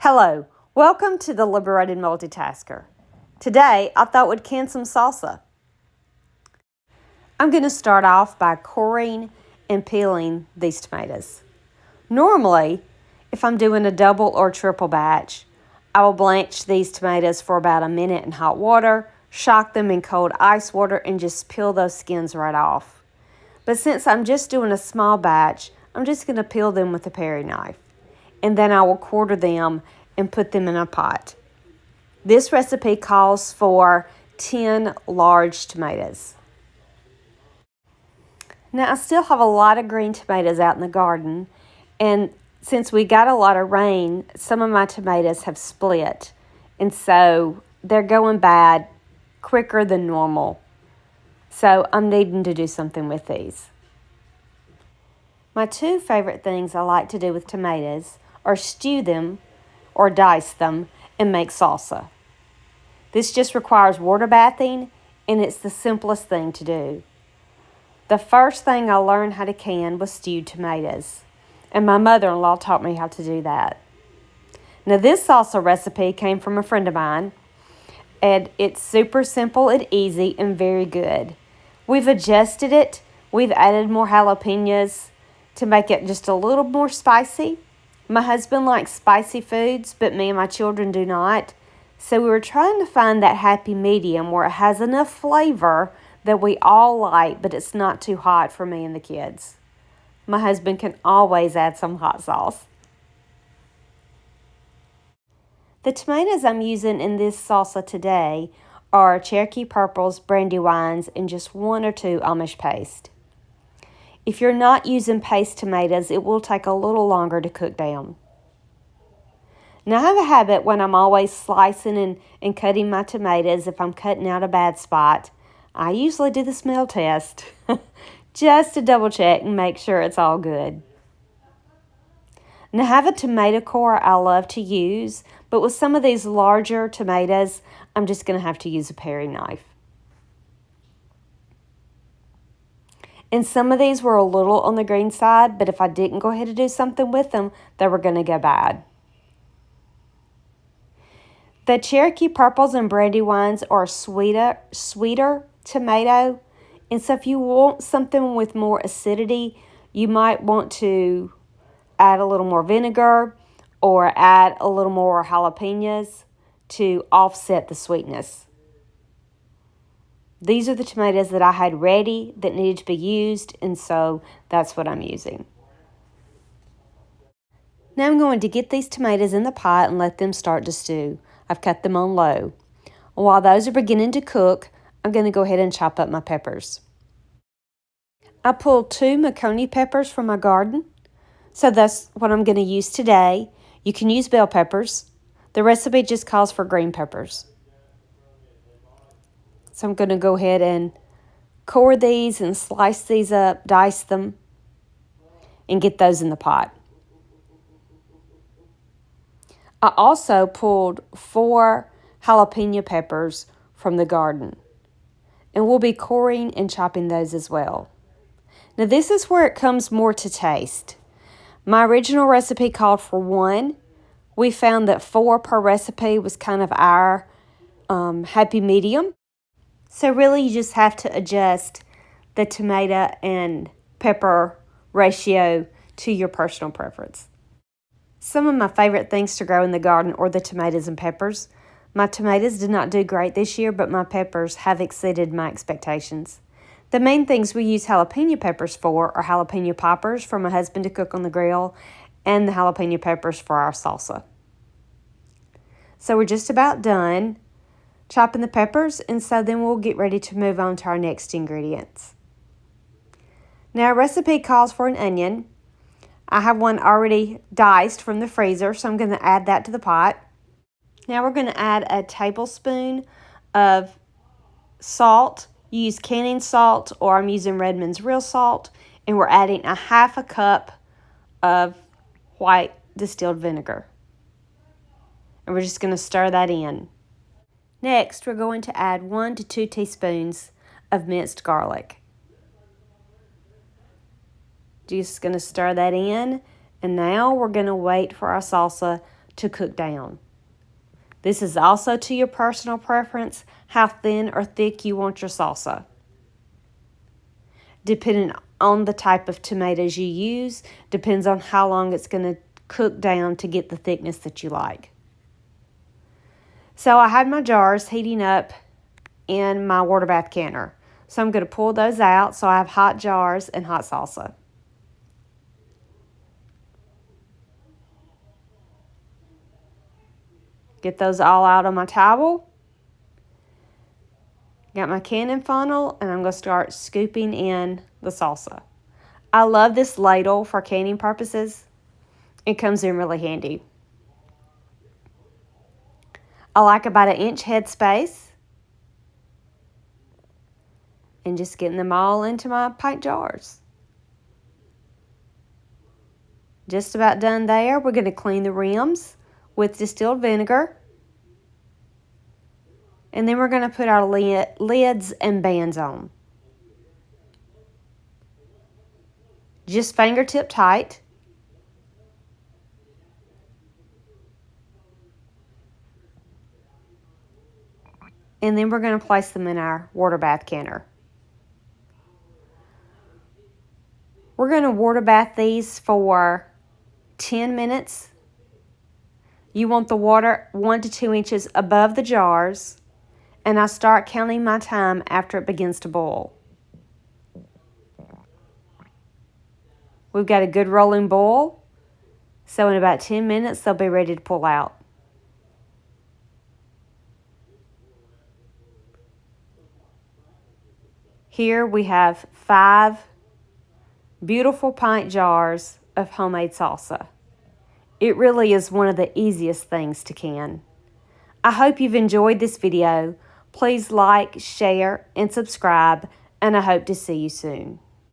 Hello, welcome to the Liberated Multitasker. Today, I thought we'd can some salsa. I'm going to start off by coring and peeling these tomatoes. Normally, if I'm doing a double or triple batch, I will blanch these tomatoes for about a minute in hot water, shock them in cold ice water, and just peel those skins right off. But since I'm just doing a small batch, I'm just going to peel them with a paring knife. And then I will quarter them and put them in a pot. This recipe calls for 10 large tomatoes. Now, I still have a lot of green tomatoes out in the garden, and since we got a lot of rain, some of my tomatoes have split, and so they're going bad quicker than normal. So I'm needing to do something with these. My two favorite things I like to do with tomatoes are stew them or dice them and make salsa. This just requires water bathing, and it's the simplest thing to do. The first thing I learned how to can was stewed tomatoes, and my mother-in-law taught me how to do that. Now, this salsa recipe came from a friend of mine, and it's super simple and easy and very good. We've adjusted it. We've added more jalapenos to make it just a little more spicy. My husband likes spicy foods, but me and my children do not. So we were trying to find that happy medium where it has enough flavor that we all like, but it's not too hot for me and the kids. My husband can always add some hot sauce. The tomatoes I'm using in this salsa today are Cherokee Purples, Brandywines, and just 1 or 2 Amish paste. If you're not using paste tomatoes, it will take a little longer to cook down. Now, I have a habit when I'm always slicing and cutting my tomatoes, if I'm cutting out a bad spot, I usually do the smell test just to double check and make sure it's all good. Now, I have a tomato core I love to use, but with some of these larger tomatoes, I'm just going to have to use a paring knife. And some of these were a little on the green side, but if I didn't go ahead and do something with them, they were going to go bad. The Cherokee Purples and Brandywines are sweeter tomato. And so if you want something with more acidity, you might want to add a little more vinegar or add a little more jalapenos to offset the sweetness. These are the tomatoes that I had ready that needed to be used, and so that's what I'm using. Now I'm going to get these tomatoes in the pot and let them start to stew. I've cut them on low. While those are beginning to cook, I'm going to go ahead and chop up my peppers. I pulled 2 Maconi peppers from my garden, so that's what I'm going to use today. You can use bell peppers. The recipe just calls for green peppers. So I'm going to go ahead and core these and slice these up, dice them, and get those in the pot. I also pulled 4 jalapeno peppers from the garden, and we'll be coring and chopping those as well. Now, this is where it comes more to taste. My original recipe called for 1. We found that 4 per recipe was kind of our happy medium. So really, you just have to adjust the tomato and pepper ratio to your personal preference. Some of my favorite things to grow in the garden are the tomatoes and peppers. My tomatoes did not do great this year, but my peppers have exceeded my expectations. The main things we use jalapeno peppers for are jalapeno poppers for my husband to cook on the grill and the jalapeno peppers for our salsa. So we're just about done chopping the peppers, and so then we'll get ready to move on to our next ingredients. Now, our recipe calls for an onion. I have one already diced from the freezer, so I'm going to add that to the pot. Now we're going to add a tablespoon of salt. You use canning salt, or I'm using Redmond's real salt, and we're adding a 1/2 cup of white distilled vinegar. And we're just going to stir that in. Next, we're going to add 1 to 2 teaspoons of minced garlic. Just going to stir that in, and now we're going to wait for our salsa to cook down. This is also to your personal preference, how thin or thick you want your salsa. Depending on the type of tomatoes you use, depends on how long it's going to cook down to get the thickness that you like. So I had my jars heating up in my water bath canner. So I'm going to pull those out so I have hot jars and hot salsa. Get those all out on my towel. Got my canning funnel, and I'm going to start scooping in the salsa. I love this ladle for canning purposes. It comes in really handy. I like about an inch head space. And just getting them all into my pint jars. Just about done there. We're going to clean the rims with distilled vinegar. And then we're going to put our lids and bands on. Just fingertip tight. And then we're going to place them in our water bath canner. We're going to water bath these for 10 minutes. You want the water 1 to 2 inches above the jars. And I start counting my time after it begins to boil. We've got a good rolling boil. So in about 10 minutes, they'll be ready to pull out. Here we have 5 beautiful pint jars of homemade salsa. It really is one of the easiest things to can. I hope you've enjoyed this video. Please like, share, and subscribe, and I hope to see you soon.